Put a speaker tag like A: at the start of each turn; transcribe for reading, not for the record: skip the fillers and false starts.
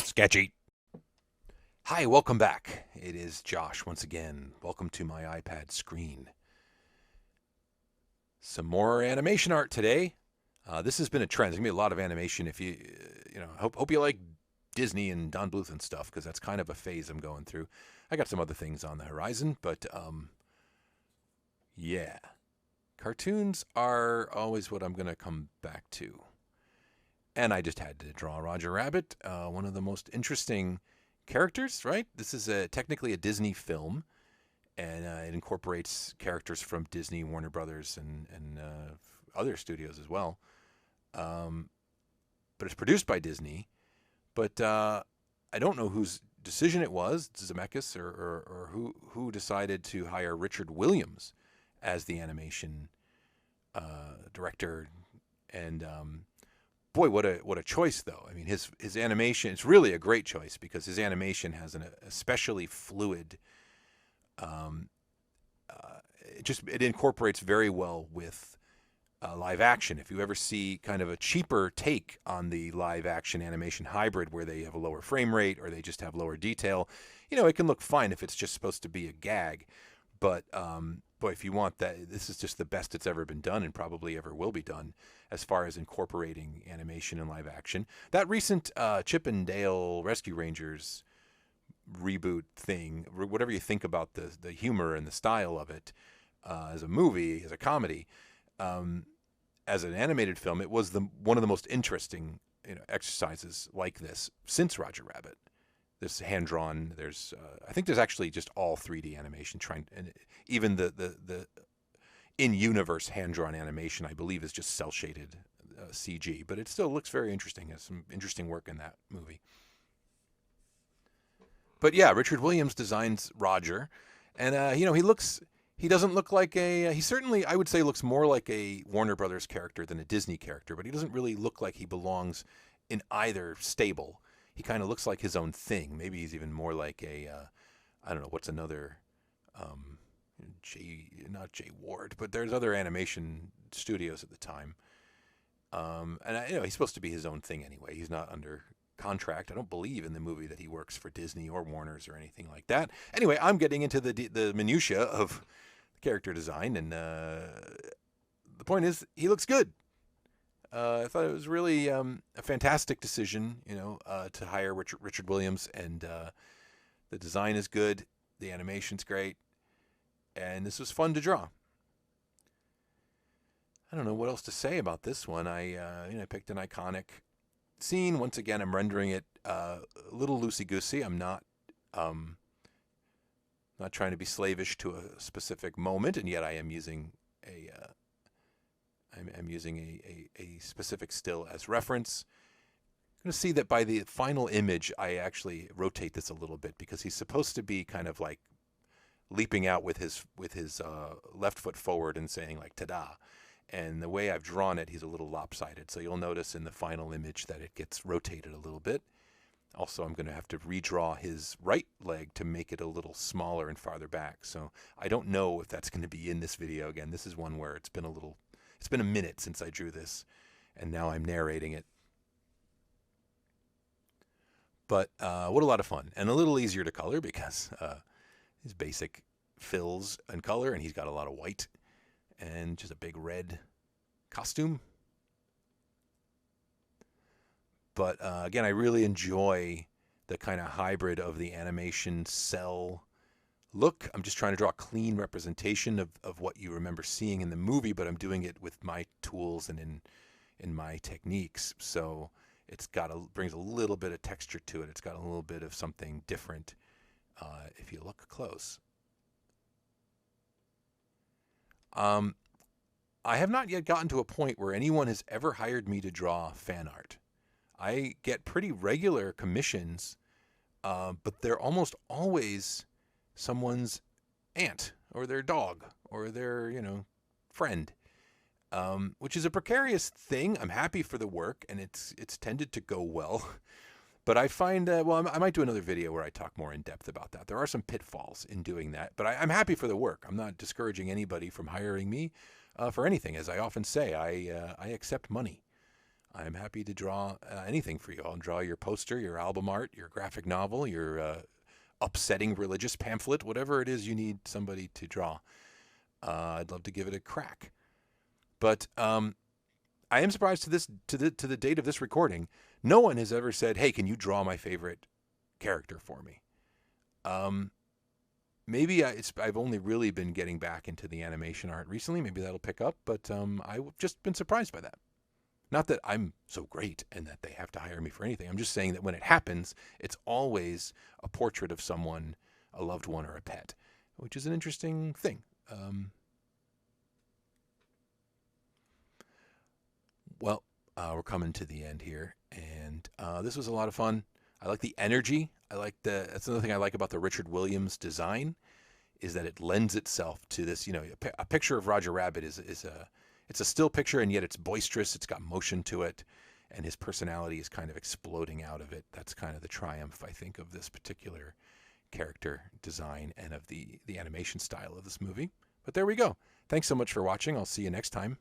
A: Sketchy. Hi, welcome back. It is Josh once again. Welcome to my iPad screen. Some more animation art today. This has been a trend. There's gonna be a lot of animation. If you, hope you like Disney and Don Bluth and stuff, because that's kind of a phase I'm going through. I got some other things on the horizon, but yeah, cartoons are always what I'm gonna come back to. And I just had to draw Roger Rabbit, one of the most interesting characters, right? This is technically a Disney film, and it incorporates characters from Disney, Warner Brothers, and other studios as well. But it's produced by Disney. But I don't know whose decision it was, Zemeckis, or who decided to hire Richard Williams as the animation director. And boy, what a choice, though. I mean, his animation, it's really a great choice because his animation has an especially fluid, it incorporates very well with live action. If you ever see kind of a cheaper take on the live action animation hybrid where they have a lower frame rate or they just have lower detail, it can look fine if it's just supposed to be a gag. But boy, if you want that, this is just the best it's ever been done and probably ever will be done as far as incorporating animation and live action. That recent Chip and Dale Rescue Rangers reboot thing, whatever you think about the humor and the style of it as a movie, as a comedy, as an animated film, it was one of the most interesting exercises like this since Roger Rabbit. This hand drawn. There's, I think there's actually just all 3D animation. And even the in universe hand drawn animation, I believe, is just cel shaded CG. But it still looks very interesting. Has some interesting work in that movie. But yeah, Richard Williams designs Roger, and he doesn't look like he certainly, I would say, looks more like a Warner Brothers character than a Disney character. But he doesn't really look like he belongs in either stable. He kind of looks like his own thing. Maybe he's even more like I don't know, what's another, not Jay Ward, but there's other animation studios at the time. And he's supposed to be his own thing anyway. He's not under contract. I don't believe in the movie that he works for Disney or Warner's or anything like that. Anyway, I'm getting into the minutia of character design, and the point is, he looks good. I thought it was really a fantastic decision, to hire Richard Williams, and the design is good, the animation's great, and this was fun to draw. I don't know what else to say about this one. I picked an iconic scene. Once again, I'm rendering it a little loosey-goosey. I'm not trying to be slavish to a specific moment, and yet I am using I'm using a specific still as reference. I'm going to see that by the final image, I actually rotate this a little bit because he's supposed to be kind of like leaping out with his left foot forward and saying like "ta-da." And the way I've drawn it, he's a little lopsided. So you'll notice in the final image that it gets rotated a little bit. Also, I'm going to have to redraw his right leg to make it a little smaller and farther back. So I don't know if that's going to be in this video. Again, this is one where it's been a minute since I drew this, and now I'm narrating it. But what a lot of fun, and a little easier to color because his basic fills and color, and he's got a lot of white and just a big red costume. But again, I really enjoy the kind of hybrid of the animation cell look. I'm just trying to draw a clean representation of what you remember seeing in the movie, but I'm doing it with my tools and in my techniques. So it's brings a little bit of texture to it. It's got a little bit of something different if you look close. I have not yet gotten to a point where anyone has ever hired me to draw fan art. I get pretty regular commissions, but they're almost always someone's aunt or their dog or their, friend, which is a precarious thing. I'm happy for the work, and it's tended to go well. But I find, I might do another video where I talk more in depth about that. There are some pitfalls in doing that, but I'm happy for the work. I'm not discouraging anybody from hiring me for anything. As I often say, I accept money. I'm happy to draw anything for you. I'll draw your poster, your album art, your graphic novel, your upsetting religious pamphlet, whatever it is you need somebody to draw. I'd love to give it a crack. But I am surprised to the date of this recording, no one has ever said, "Hey, can you draw my favorite character for me?" Maybe I've only really been getting back into the animation art recently. Maybe that'll pick up, but I've just been surprised by that. Not that I'm so great and that they have to hire me for anything. I'm just saying that when it happens, it's always a portrait of someone, a loved one, or a pet, which is an interesting thing. Well, we're coming to the end here, and this was a lot of fun. I like the energy. That's another thing I like about the Richard Williams design, is that it lends itself to this. A picture of Roger Rabbit is it's a still picture, and yet it's boisterous. It's got motion to it, and his personality is kind of exploding out of it. That's kind of the triumph, I think, of this particular character design and of the animation style of this movie. But there we go. Thanks so much for watching. I'll see you next time.